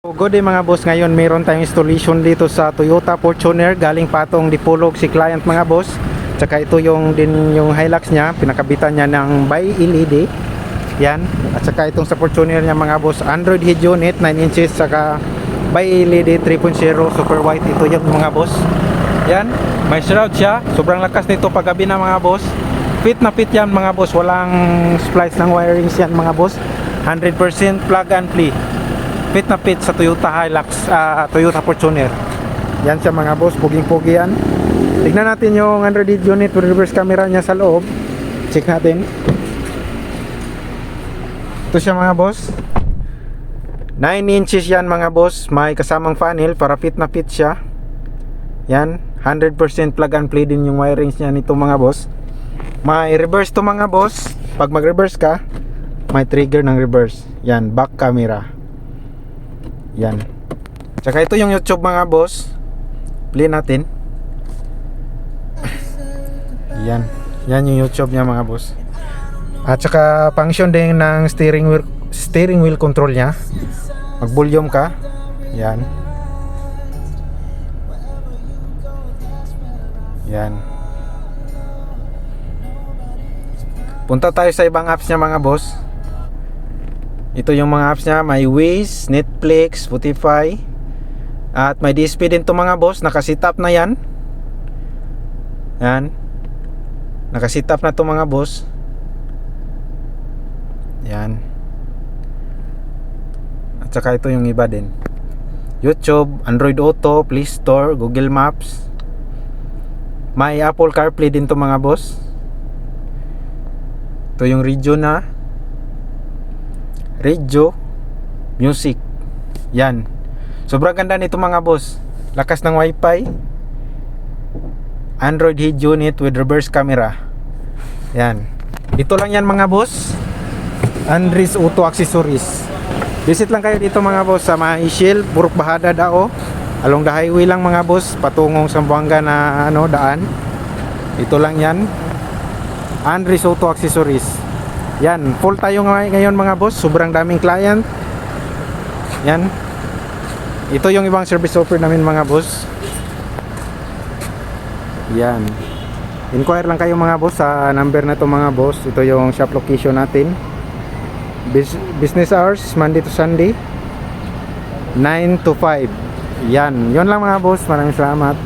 Good day mga boss, ngayon mayroon tayong installation dito sa Toyota Fortuner. Galing patong Dipolog si client mga boss. Tsaka ito yung Hilux niya, pinakabitan niya ng by LED. Yan. At saka itong sa Fortuner niya mga boss, Android head unit 9 inches, saka by LED 3.0 super white. Ito yung mga boss. Yan, may shroud siya. Sobrang lakas nito paggabi na mga boss. Fit na fit yan mga boss, walang splice ng wirings yan mga boss. 100% plug and play. Fit na fit sa Toyota Hilux, Toyota Fortuner. Yan siya mga boss, puging-pugi yan. Tignan natin yung Android unit with reverse camera niya sa loob. Check natin. Ito siya mga boss. 9 inches yan mga boss. May kasamang funnel para fit na fit siya. Yan, 100% plug and play din yung wirings niya nito mga boss. May reverse to mga boss. Pag mag-reverse ka, may trigger ng reverse. Yan, back camera. Yan. Tsaka ito yung YouTube mga boss. Play natin. Yan. Yan yung YouTube niya mga boss. At saka function din ng steering wheel control niya. Mag volume ka. Yan. Yan. Punta tayo sa ibang apps niya mga boss. Ito yung mga apps niya, may Waze, Netflix, Spotify. At may DSP din to mga boss, naka-setup na yan. Yan. Naka-setup na to mga boss. Yan. At saka ito yung iba din. YouTube, Android Auto, Play Store, Google Maps. May Apple CarPlay din to mga boss. Ito yung radio na Radio Music. Yan. Sobrang ganda nito mga boss. Lakas ng wifi. Android head unit with reverse camera. Yan. Ito lang yan mga boss. Andres Auto Accessories. Visit lang kayo dito mga boss sa Maishil, Purok Bahada Dao. Along the highway lang mga boss, patungong Zamboanga na daan. Ito lang yan. Andres Auto Accessories. Yan, full tayo ngayon mga boss. Sobrang daming client. Yan. Ito yung ibang service offer namin mga boss. Yan. Inquire lang kayo mga boss sa number na to mga boss. Ito yung shop location natin. Business hours, Monday to Sunday, 9 to 5. Yan. Yun lang mga boss. Maraming salamat.